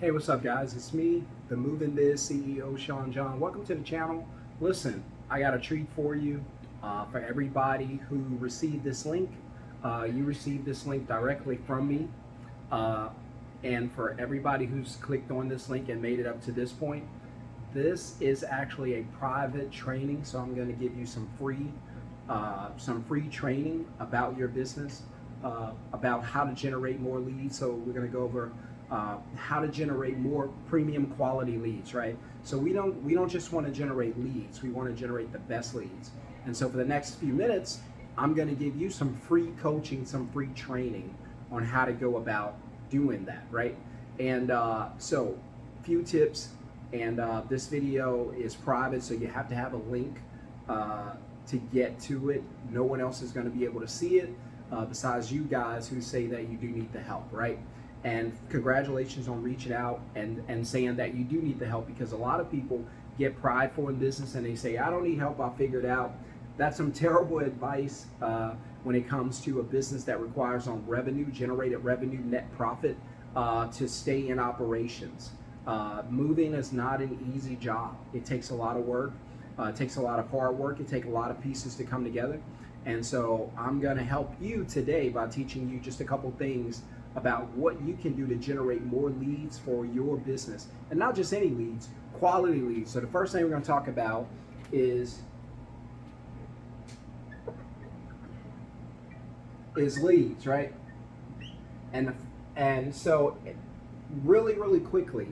Hey, what's up, guys? It's me, the Moving Biz CEO, Shon-John. Welcome to the channel. Listen, I got a treat for you. For everybody who received this link, you received this link directly from me. And for everybody who's clicked on this link and made it up to this point, this is actually a private training. So I'm going to give you some free training about your business, about how to generate more leads. So we're going to go over how to generate more premium quality leads, right? So we don't just want to generate leads, we want to generate the best leads. And so for the next few minutes, I'm going to give you some free coaching, some free training on how to go about doing that, right? And so few tips, and this video is private, so you have to have a link to get to it. No one else is going to be able to see it besides you guys who say that you do need the help, right? And congratulations on reaching out and saying that you do need the help, because a lot of people get prideful in business and they say, I don't need help, I'll figure it out. That's some terrible advice when it comes to a business that requires on revenue, generated revenue, net profit, to stay in operations. Moving is not an easy job. It takes a lot of work. It takes a lot of hard work. It takes a lot of pieces to come together. And so I'm going to help you today by teaching you just a couple things about what you can do to generate more leads for your business. And not just any leads, quality leads. So the first thing we're going to talk about is leads, right? And so really quickly,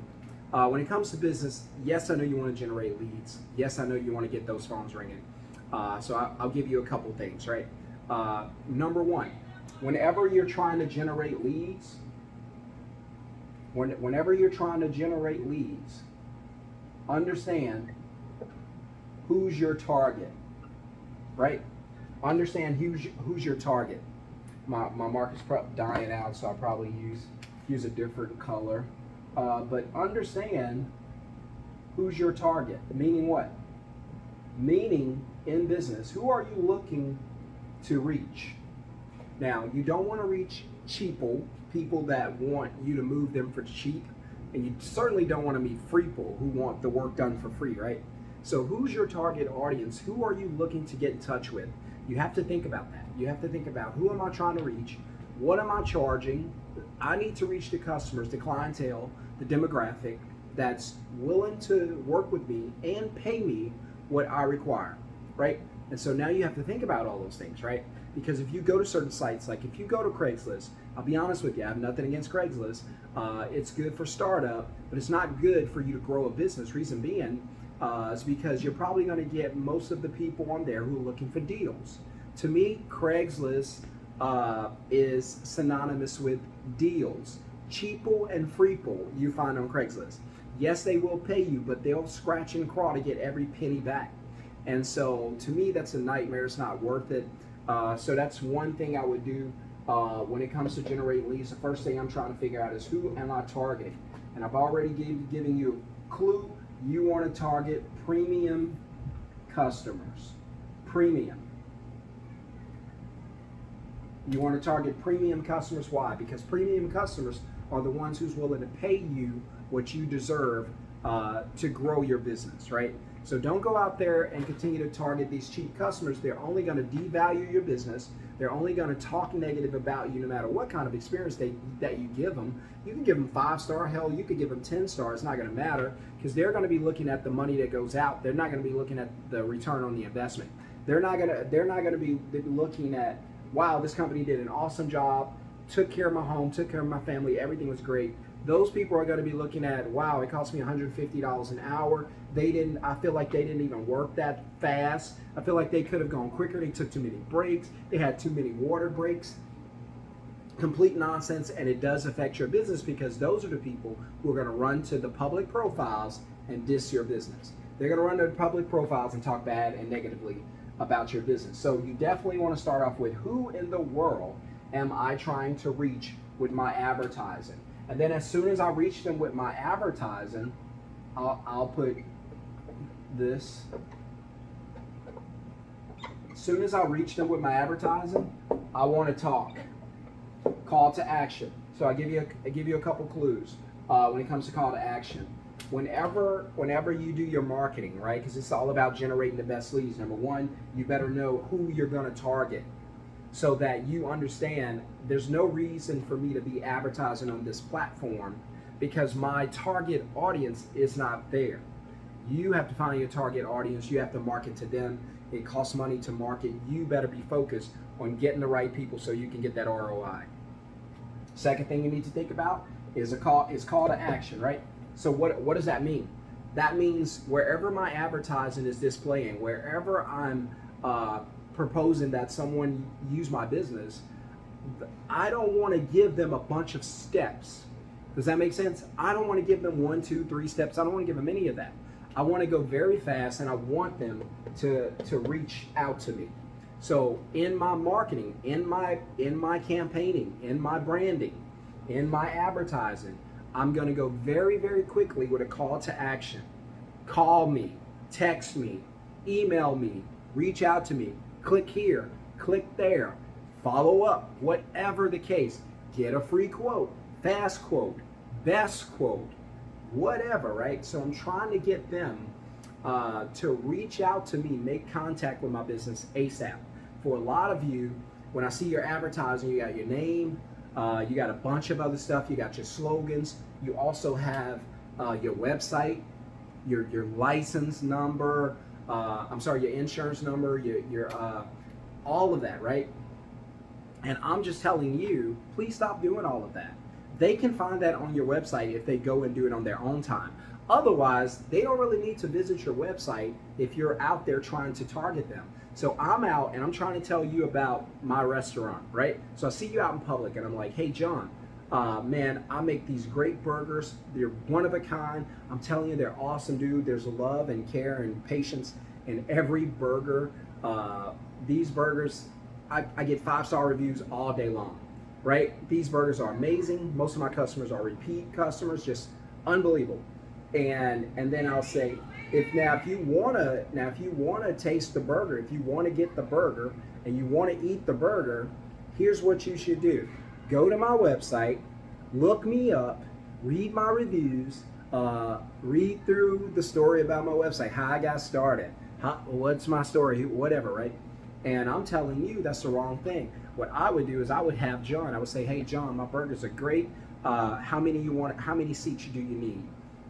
when it comes to business, yes, I know you want to generate leads. Yes, I know you want to get those phones ringing. So I'll give you a couple things, right? Number one, whenever you're trying to generate leads, understand who's your target, right? Understand who's your target. My marker's dying out, so I'll probably use a different color. But understand who's your target. Meaning what? Meaning in business, who are you looking to reach? Now, you don't want to reach people that want you to move them for cheap, and you certainly don't want to meet freeple who want the work done for free, right? So who's your target audience? Who are you looking to get in touch with? You have to think about that. You have to think about, who am I trying to reach? What am I charging? I need to reach the customers, the clientele, the demographic that's willing to work with me and pay me what I require, right? And so now you have to think about all those things, right? Because if you go to certain sites, like if you go to Craigslist, I'll be honest with you, I have nothing against Craigslist. It's good for startup, but it's not good for you to grow a business. Reason being is because you're probably going to get most of the people on there who are looking for deals. To me, Craigslist is synonymous with deals. Cheaple and freeple you find on Craigslist. Yes, they will pay you, but they'll scratch and claw to get every penny back. And so to me, that's a nightmare. It's not worth it. So that's one thing I would do when it comes to generating leads. The first thing I'm trying to figure out is, who am I targeting? And I've already given you a clue. You want to target premium customers. Premium. You want to target premium customers. Why? Because premium customers are the ones who's willing to pay you what you deserve to grow your business, right? So don't go out there and continue to target these cheap customers. They're only going to devalue your business. They're only going to talk negative about you no matter what kind of experience that you give them. You can give them 5-star, hell, you could give them 10 stars. It's not going to matter, because they're going to be looking at the money that goes out. They're not going to be looking at the return on the investment. They're not going to be looking at, wow, this company did an awesome job, took care of my home, took care of my family, everything was great. Those people are going to be looking at, wow, it cost me $150 an hour. I feel like they didn't even work that fast. I feel like they could have gone quicker. They took too many breaks. They had too many water breaks. Complete nonsense, and it does affect your business, because those are the people who are going to run to the public profiles and diss your business. They're going to run to the public profiles and talk bad and negatively about your business. So you definitely want to start off with, who in the world am I trying to reach with my advertising? And then as soon as I reach them with my advertising, I'll put this. As soon as I reach them with my advertising, I want to talk. Call to action. So I give you a couple clues when it comes to call to action. Whenever you do your marketing, right? Because it's all about generating the best leads. Number one, you better know who you're going to target, so that you understand there's no reason for me to be advertising on this platform because my target audience is not there. You have to find your target audience. You have to market to them. It costs money to market. You better be focused on getting the right people so you can get that ROI. Second thing you need to think about is call to action, right? So what does that mean? That means wherever my advertising is displaying, wherever I'm proposing that someone use my business, I don't want to give them a bunch of steps. Does that make sense? I don't want to give them 1, 2, 3 steps. I don't want to give them any of that. I want to go very fast, and I want them to reach out to me. So in my marketing, in my campaigning, in my branding, in my advertising, I'm going to go very, very quickly with a call to action. Call me, text me, email me, reach out to me, click here, click there, follow up, whatever the case. Get a free quote, fast quote, best quote, whatever, right? So I'm trying to get them to reach out to me, make contact with my business ASAP. For a lot of you, when I see your advertising, you got your name, you got a bunch of other stuff, you got your slogans, you also have your website, your license number, your insurance number, your all of that, right? And I'm just telling you, please stop doing all of that. They can find that on your website if they go and do it on their own time. Otherwise, they don't really need to visit your website if you're out there trying to target them. So I'm out and I'm trying to tell you about my restaurant, right? So I see you out in public and I'm like, hey, John, man, I make these great burgers. They're one of a kind. I'm telling you, they're awesome, dude. There's love and care and patience in every burger. These burgers, I get 5-star reviews all day long, right? These burgers are amazing. Most of my customers are repeat customers, just unbelievable. And then I'll say, if you wanna taste the burger, if you wanna get the burger and you wanna eat the burger, here's what you should do. Go to my website, look me up, read my reviews, read through the story about my website, how I got started, what's my story, whatever, right? And I'm telling you, that's the wrong thing. What I would do is I would have John, I would say, hey John, my burgers are great. How many seats do you need?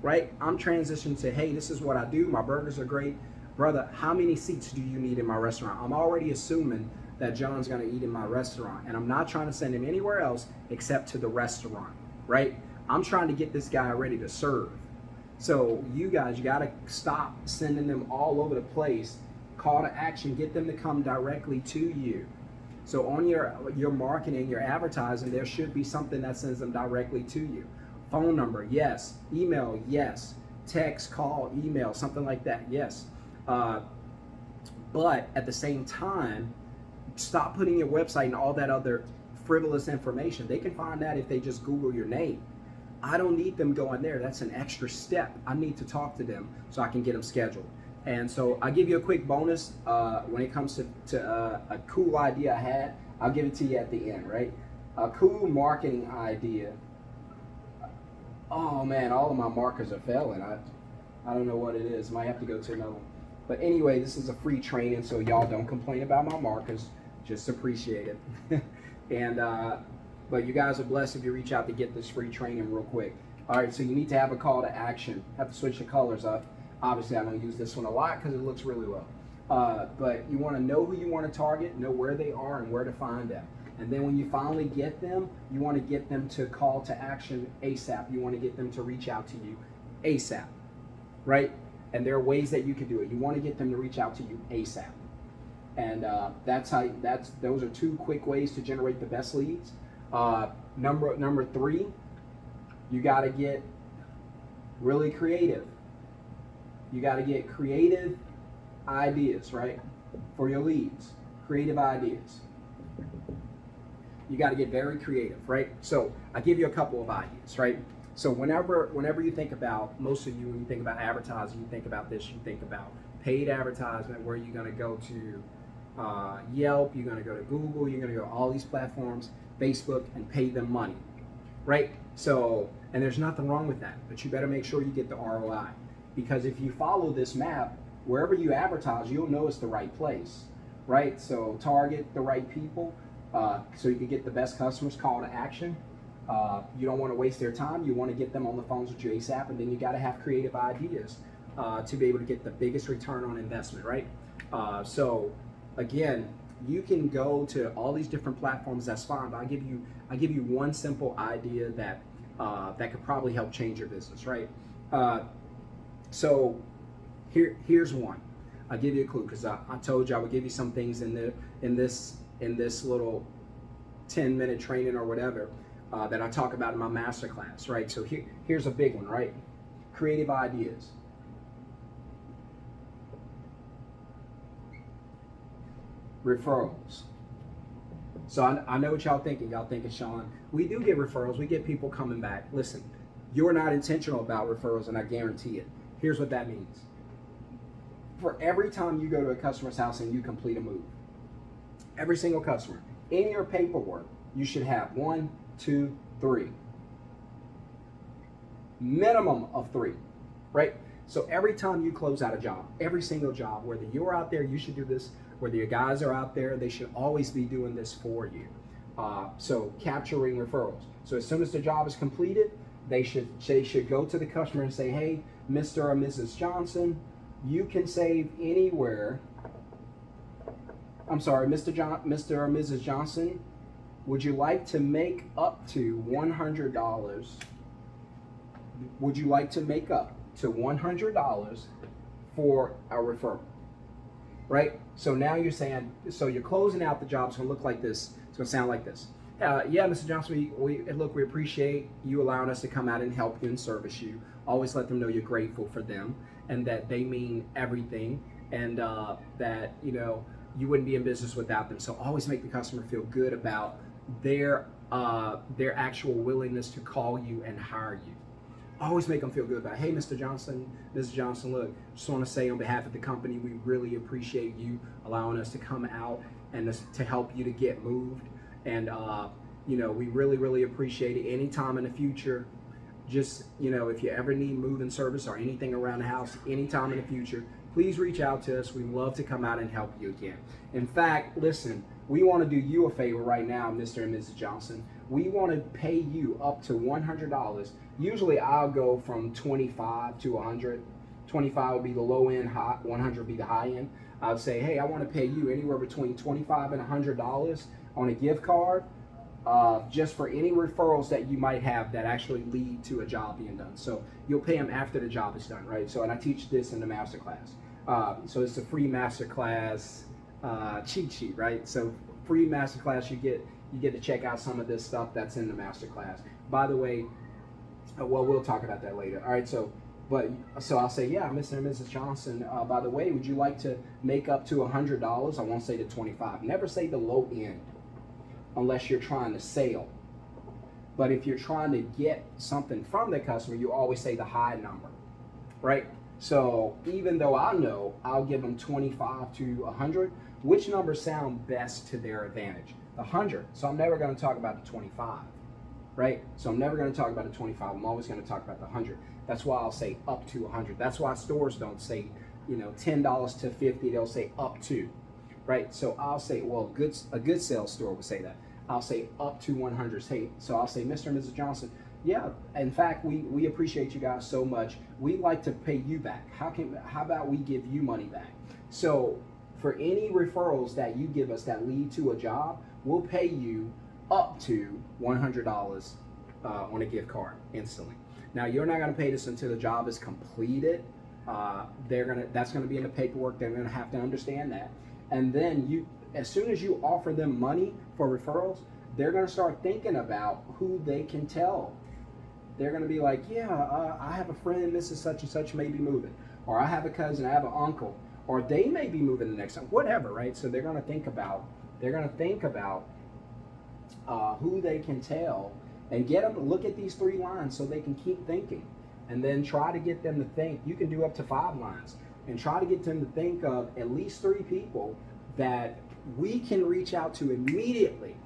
Right? I'm transitioning to, hey, this is what I do. My burgers are great. Brother, how many seats do you need in my restaurant? I'm already assuming that John's going to eat in my restaurant, and I'm not trying to send him anywhere else except to the restaurant, right? I'm trying to get this guy ready to serve. So you guys, you got to stop sending them all over the place. Call to action, get them to come directly to you. So on your marketing, your advertising, there should be something that sends them directly to you. Phone number, yes. Email, yes. Text, call, email, something like that, yes. But at the same time, stop putting your website and all that other frivolous information. They can find that if they just Google your name. I don't need them going there. That's an extra step. I need to talk to them so I can get them scheduled. And so I'll give you a quick bonus when it comes to a cool idea I had. I'll give it to you at the end, right? A cool marketing idea. Oh man, all of my markers are failing. I don't know what it is. Might have to go to another one. But anyway, this is a free training, so y'all don't complain about my markers. Just appreciate it. And but you guys are blessed if you reach out to get this free training real quick. All right, so you need to have a call to action. Have to switch the colors up. Obviously, I don't use this one a lot because it looks really well. But you want to know who you want to target, know where they are, and where to find them. And then when you finally get them, you want to get them to call to action ASAP. You want to get them to reach out to you ASAP, right? And there are ways that you can do it. You want to get them to reach out to you ASAP. And those are 2 quick ways to generate the best leads. Number 3, you got to get really creative. You got to get creative ideas, right? For your leads, creative ideas. You got to get very creative, right? So I give you a couple of ideas, right? So whenever you think about, most of you, when you think about advertising, you think about this, you think about paid advertisement, where you're going to go to Yelp, you're going to go to Google, you're going to go to all these platforms, Facebook, and pay them money. right? So, and there's nothing wrong with that, but you better make sure you get the ROI, because if you follow this map, wherever you advertise, you'll know it's the right place, right? So target the right people, so you can get the best customers. Call to action. You don't want to waste their time. You want to get them on the phones with you ASAP, and then you got to have creative ideas to be able to get the biggest return on investment, right? So again, you can go to all these different platforms. That's fine, but I give you one simple idea that that could probably help change your business, right? So here's one. I'll give you a clue, because I told you I would give you some things in this little 10-minute training or whatever that I talk about in my masterclass, right? So here's a big one, right? Creative ideas. Referrals. So I know what y'all thinking. Y'all thinking, Sean, we do get referrals. We get people coming back. Listen, you're not intentional about referrals, and I guarantee it. Here's what that means. For every time you go to a customer's house and you complete a move, every single customer, in your paperwork, you should have 1, 2, 3. Minimum of 3, right? So every time you close out a job, every single job, whether you're out there, you should do this. Whether your guys are out there, they should always be doing this for you. So capturing referrals. So as soon as the job is completed, they should go to the customer and say, hey, Mr. or Mrs. Johnson, you can save anywhere. I'm sorry, Mr. or Mrs. Johnson, would you like to make up to $100? Would you like to make up to $100 for a referral? Right? So now you're saying, so you're closing out the job. It's going to look like this. It's going to sound like this. Yeah, Mr. Johnson, we appreciate you allowing us to come out and help you and service you. Always let them know you're grateful for them and that they mean everything, and that, you know, you wouldn't be in business without them. So always make the customer feel good about their actual willingness to call you and hire you. Always make them feel good about, hey, Mr. Johnson, Mrs. Johnson, look, just want to say on behalf of the company, we really appreciate you allowing us to come out and to help you to get moved. And, you know, we really, really appreciate it. Anytime in the future, just, you know, if you ever need moving service or anything around the house, anytime in the future, please reach out to us. We'd love to come out and help you again. In fact, listen, we want to do you a favor right now, Mr. and Mrs. Johnson. We want to pay you up to $100. Usually I'll go from 25 to 100. 25 would be the low end, 100 would be the high end. I'd say, hey, I want to pay you anywhere between $25 and $100 on a gift card, just for any referrals that you might have that actually lead to a job being done. So you'll pay them after the job is done, right? So, and I teach this in the masterclass. So it's a free masterclass cheat sheet, right? So free masterclass, you get to check out some of this stuff that's in the masterclass. By the way, well, we'll talk about that later. All right, so I'll say, yeah, Mr. and Mrs. Johnson, by the way, would you like to make up to $100? I won't say the 25. Never say the low end unless you're trying to sell. But if you're trying to get something from the customer, you always say the high number, right? So even though I know I'll give them 25 to 100, which numbers sound best to their advantage? The 100. So I'm never going to talk about the 25, right? So I'm never going to talk about the 25. I'm always going to talk about the 100. That's why I'll say up to 100. That's why stores don't say, you know, $10 to 50. They'll say up to, right? So I'll say, well, a good sales store would say that. I'll say up to 100. Hey, so I'll say, Mr. and Mrs. Johnson, yeah, in fact, we appreciate you guys so much. We'd like to pay you back. How about we give you money back? So for any referrals that you give us that lead to a job, we'll pay you up to $100 on a gift card instantly. Now, you're not going to pay this until the job is completed. That's going to be in the paperwork. They're going to have to understand that. And then as soon as you offer them money for referrals, they're going to start thinking about who they can tell. They're going to be like, yeah, I have a friend, Mrs. Such and Such may be moving, or I have a cousin, I have an uncle, or they may be moving the next time, whatever, right? So they're going to think about who they can tell, and get them to look at these 3 lines so they can keep thinking, and then try to get them to think. You can do up to 5 lines, and try to get them to think of at least 3 people that we can reach out to immediately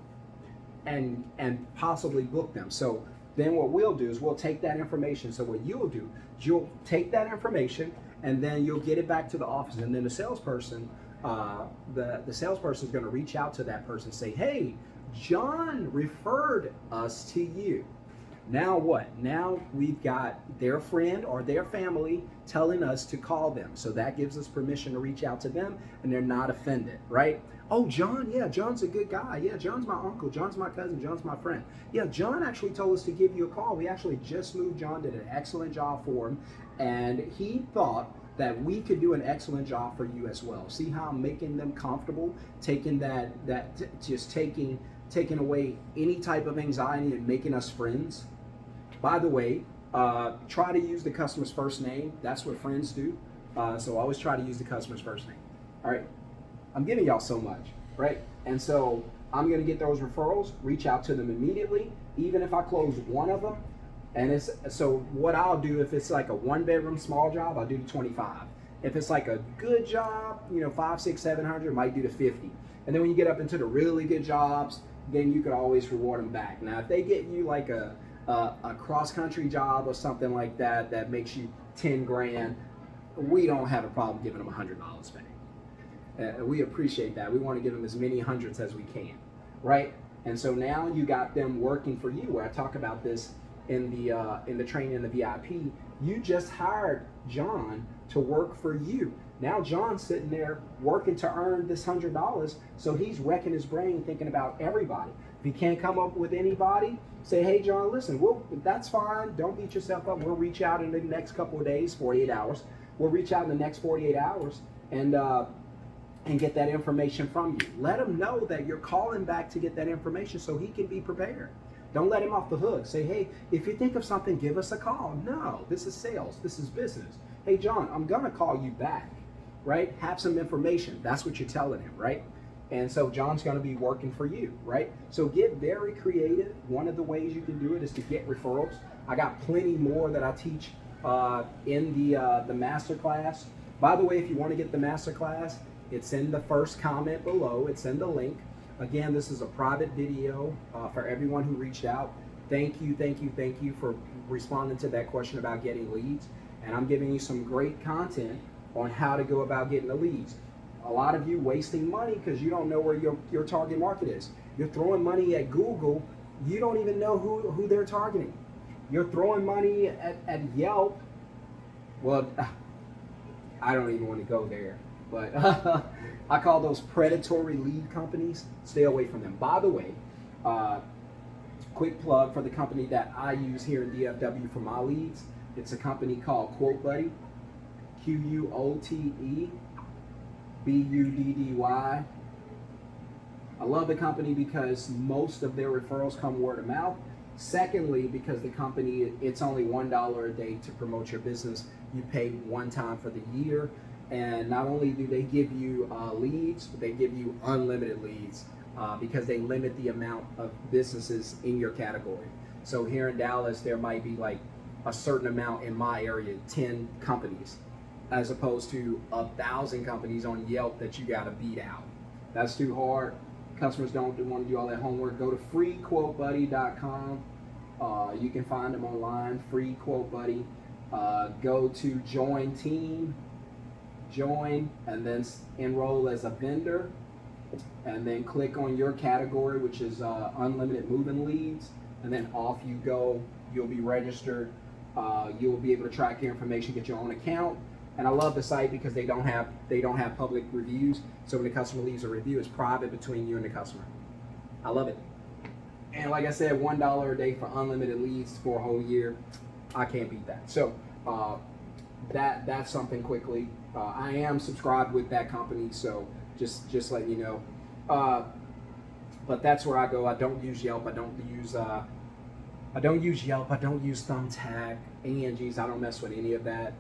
and possibly book them. So then what we'll do is we'll take that information. So what you'll do is you'll take that information and then you'll get it back to the office, and then the salesperson, the salesperson is going to reach out to that person and say, hey, John referred us to you. Now what? Now we've got their friend or their family telling us to call them. So that gives us permission to reach out to them and they're not offended, right? Oh, John, yeah, John's a good guy. Yeah, John's my uncle. John's my cousin. John's my friend. Yeah, John actually told us to give you a call. We actually just moved. John did an excellent job for him. And he thought that we could do an excellent job for you as well. See how I'm making them comfortable, taking taking away any type of anxiety and making us friends. By the way, try to use the customer's first name. That's what friends do. So always try to use the customer's first name. All right. I'm giving y'all so much, right? And so I'm going to get those referrals, reach out to them immediately, even if I close one of them. And so what I'll do, if it's like a 1-bedroom small job, I'll do the 25. If it's like a good job, 5, 6, 700, might do the 50. And then when you get up into the really good jobs, then you could always reward them back. Now, if they get you like a cross-country job or something like that, that makes you 10 grand, we don't have a problem giving them $100 back. We appreciate that. We want to give them as many hundreds as we can, right? And so now you got them working for you, where I talk about this in the training in the VIP. You just hired John to work for you. Now John's sitting there working to earn this $100, so he's wrecking his brain thinking about everybody. If he can't come up with anybody, say, hey John, listen, that's fine. Don't beat yourself up. We'll reach out in the next couple of days, 48 hours. We'll reach out in the next 48 hours and get that information from you. Let him know that you're calling back to get that information so he can be prepared. Don't let him off the hook. Say, hey, if you think of something, give us a call. No, this is sales. This is business. Hey, John, I'm going to call you back, right? Have some information. That's what you're telling him, right? And so John's going to be working for you, right? So get very creative. One of the ways you can do it is to get referrals. I got plenty more that I teach in the masterclass. By the way, if you want to get the masterclass, it's in the first comment below. It's in the link. Again, this is a private video for everyone who reached out. Thank you for responding to that question about getting leads. And I'm giving you some great content on how to go about getting the leads. A lot of you wasting money because you don't know where your target market is. You're throwing money at Google. You don't even know who they're targeting. You're throwing money at Yelp. Well, I don't even want to go there. But I call those predatory lead companies. Stay away from them. By the way, quick plug for the company that I use here in DFW for my leads. It's a company called Quote Buddy, QUOTEBUDDY. I love the company because most of their referrals come word of mouth. Secondly, because the company, it's only $1 a day to promote your business. You pay one time for the year. And not only do they give you leads, but they give you unlimited leads because they limit the amount of businesses in your category. So here in Dallas, there might be like a certain amount in my area, 10 companies, as opposed to 1,000 companies on Yelp that you got to beat out. That's too hard. Customers don't want to do all that homework. Go to freequotebuddy.com. You can find them online, Free Quote Buddy. Go to Join Team. Join and then enroll as a vendor, and then click on your category, which is unlimited moving leads, and then off you go. You'll be registered. You'll be able to track your information, get your own account. And I love the site because they don't have public reviews. So when the customer leaves a review, it's private between you and the customer. I love it. And like I said, $1 a day for unlimited leads for a whole year. I can't beat that. So that's something quickly. I am subscribed with that company, so just letting you know. But that's where I go. I don't use Yelp. I don't use Yelp. I don't use Thumbtack, Angie's. I don't mess with any of that.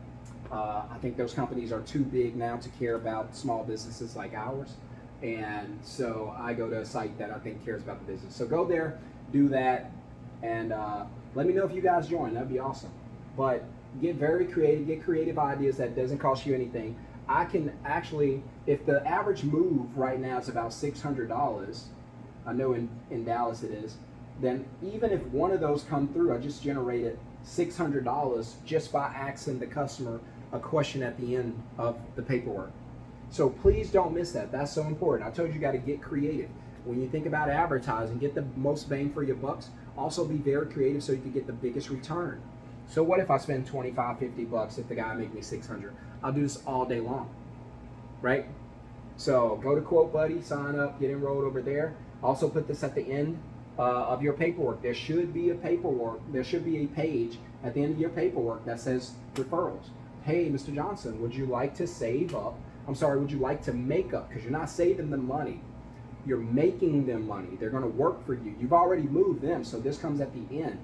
I think those companies are too big now to care about small businesses like ours. And so I go to a site that I think cares about the business. So go there, do that, and let me know if you guys join. That'd be awesome. But get very creative, get creative ideas that doesn't cost you anything. I can actually, if the average move right now is about $600, I know in Dallas it is, then even if one of those come through, I just generated $600 just by asking the customer a question at the end of the paperwork. So please don't miss that. That's so important. I told you, you got to get creative. When you think about advertising, get the most bang for your bucks. Also be very creative so you can get the biggest return. So what if I spend 25, 50 bucks if the guy make me 600? I'll do this all day long, right? So go to Quote Buddy, sign up, get enrolled over there. Also put this at the end of your paperwork. There should be a page at the end of your paperwork that says referrals. Hey, Mr. Johnson, would you like to save up? Would you like to make up? Because you're not saving them money. You're making them money. They're going to work for you. You've already moved them, so this comes at the end.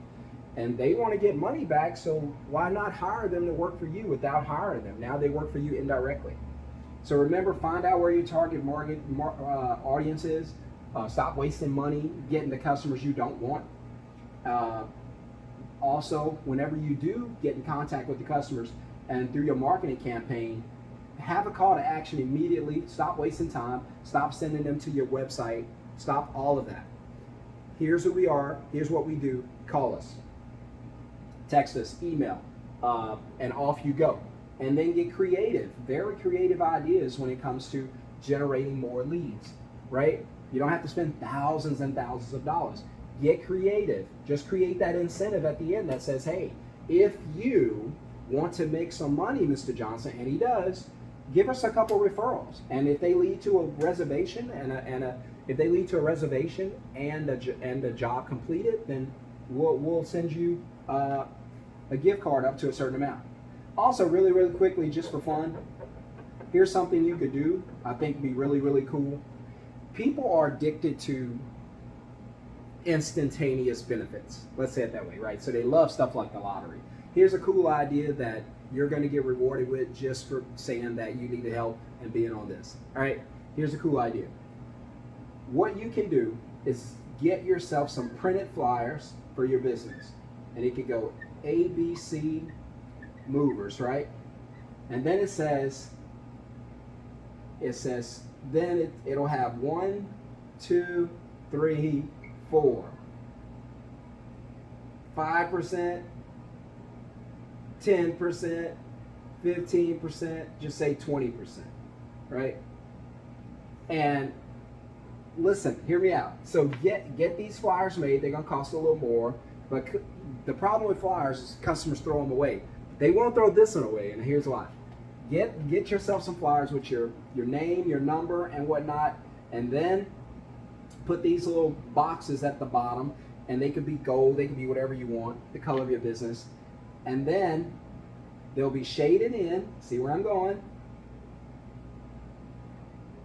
And they want to get money back, so why not hire them to work for you without hiring them? Now they work for you indirectly. So remember, find out where your target audience is. Stop wasting money getting the customers you don't want. Also, whenever you do get in contact with the customers and through your marketing campaign, have a call to action immediately. Stop wasting time. Stop sending them to your website. Stop all of that. Here's who we are. Here's what we do. Call us. Text us. Email. And off you go. And then get creative. Very creative ideas when it comes to generating more leads. Right? You don't have to spend thousands and thousands of dollars. Get creative. Just create that incentive at the end that says, hey, if you want to make some money, Mr. Johnson, and he does, give us a couple referrals. And if they lead to a reservation and a job completed, then we'll send you a gift card up to a certain amount. Also, really, really quickly, just for fun, here's something you could do. I think would be really, really cool. People are addicted to instantaneous benefits. Let's say it that way, right? So they love stuff like the lottery. Here's a cool idea that you're going to get rewarded with just for saying that you needed help and being on this. All right, here's a cool idea. What you can do is get yourself some printed flyers for your business. And it could go ABC Movers, right? And then it says, then it'll have 1, 2, 3, 4, 5%, 10%, 15%, just say 20%, right? And listen, hear me out. So get these flyers made. They're gonna cost a little more, but the problem with flyers is customers throw them away. They won't throw this one away, and here's why. Get yourself some flyers with your name, your number, and whatnot, and then put these little boxes at the bottom, and they could be gold, they could be whatever you want, the color of your business, and then they'll be shaded in. See where I'm going?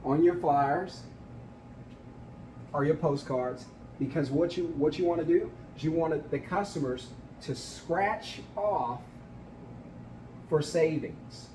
On your flyers or your postcards, because what you want to do is you want the customers to scratch off for savings.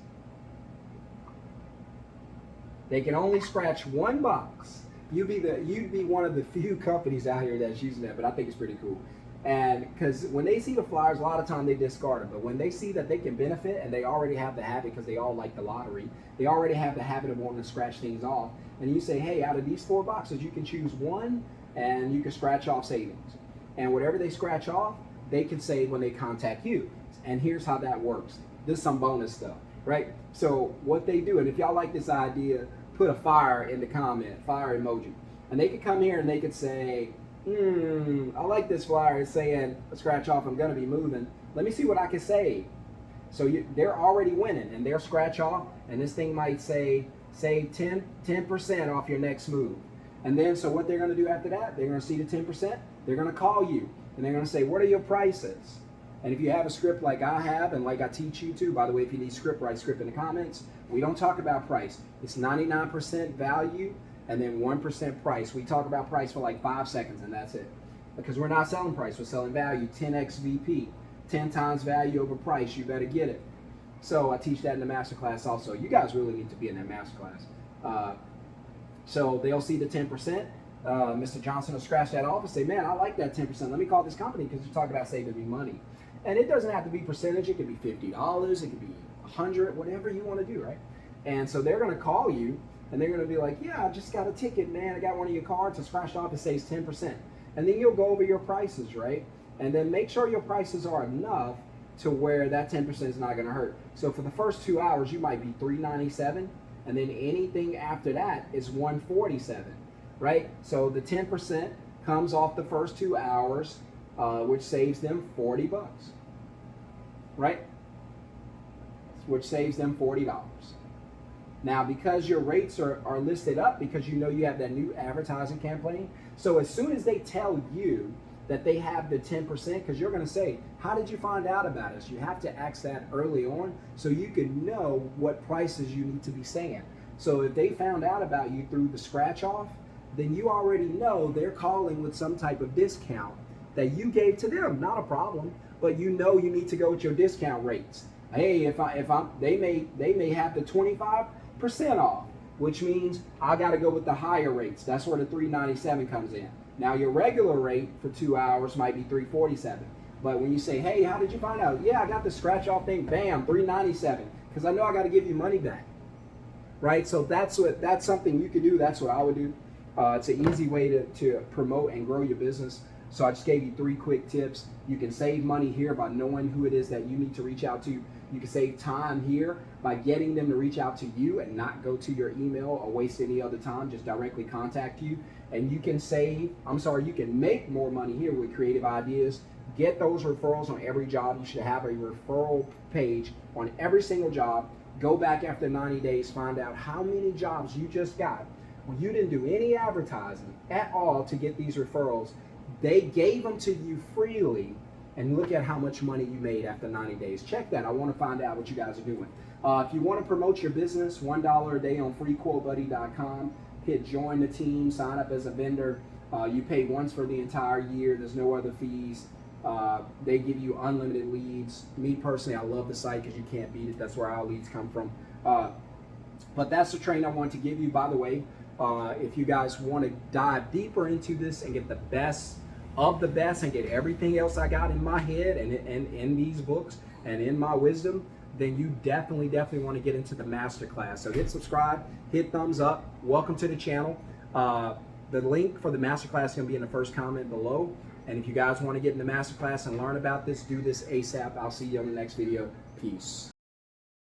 They can only scratch one box. You'd be one of the few companies out here that's using that, but I think it's pretty cool. And because when they see the flyers, a lot of time they discard them. But when they see that they can benefit, and they already have the habit, because they all like the lottery, they already have the habit of wanting to scratch things off. And you say, hey, out of these 4 boxes, you can choose one, and you can scratch off savings. And whatever they scratch off, they can save when they contact you. And here's how that works. This is some bonus stuff, right? So what they do, and if y'all like this idea, put a fire in the comment, fire emoji. And they could come here and they could say, I like this flyer. It's saying, scratch off, I'm going to be moving. Let me see what I can save. So they're already winning, and they'll scratch off, and this thing might say, save 10% off your next move. And then, so what they're going to do after that, they're going to see the 10%, they're going to call you, and they're going to say, what are your prices? And if you have a script like I have, and like I teach you to, by the way, if you need script, write script in the comments. We don't talk about price. It's 99% value and then 1% price. We talk about price for like 5 seconds, and that's it. Because we're not selling price, we're selling value. 10x VP, 10 times value over price. You better get it. So I teach that in the masterclass also. You guys really need to be in that masterclass. So they'll see the 10%. Mr. Johnson will scratch that off and say, man, I like that 10%. Let me call this company because you're talking about saving me money. And it doesn't have to be percentage. It could be $50. It could be $100, whatever you want to do, right? And so they're going to call you, and they're going to be like, yeah, I just got a ticket, man. I got one of your cards. I scratched off. It says 10%. and then you'll go over your prices, right? And then make sure your prices are enough to where that 10% is not going to hurt. So for the first 2 hours, you might be $397, and then anything after that is $147, right? So the 10% comes off the first 2 hours, which saves them $40, right? Which saves them $40. Now, because your rates are listed up, because you know you have that new advertising campaign, so as soon as they tell you that they have the 10%, because you're going to say, how did you find out about us? You have to ask that early on so you can know what prices you need to be saying. So if they found out about you through the scratch off, then you already know they're calling with some type of discount that you gave to them. Not a problem, but you know you need to go with your discount rates. Hey, they may have the 25% off, which means I got to go with the higher rates. That's where the $397 comes in. Now your regular rate for 2 hours might be $347. But when you say, hey, how did you find out? Yeah, I got the scratch off thing, bam, $397, because I know I got to give you money back, right? So that's something you could do. That's what I would do. It's an easy way to promote and grow your business. So I just gave you 3 quick tips. You can save money here by knowing who it is that you need to reach out to. You can save time here by getting them to reach out to you and not go to your email or waste any other time, just directly contact you. And you can you can make more money here with creative ideas. Get those referrals on every job. You should have a referral page on every single job. Go back after 90 days, find out how many jobs you just got when you didn't do any advertising at all to get these referrals. They gave them to you freely, and look at how much money you made after 90 days. Check that. I want to find out what you guys are doing. If you want to promote your business, $1 a day on freequotebuddy.com. Hit join the team, sign up as a vendor. You pay once for the entire year. There's no other fees. They give you unlimited leads. Me personally, I love the site because you can't beat it. That's where our leads come from. But that's the training I want to give you. By the way, if you guys want to dive deeper into this and get the best of the best and get everything else I got in my head and in these books and in my wisdom, then you definitely want to get into the masterclass. So hit subscribe, hit thumbs up. Welcome to the channel. The link for the masterclass is going to be in the first comment below. And if you guys want to get in the masterclass and learn about this, do this ASAP. I'll see you on the next video. Peace.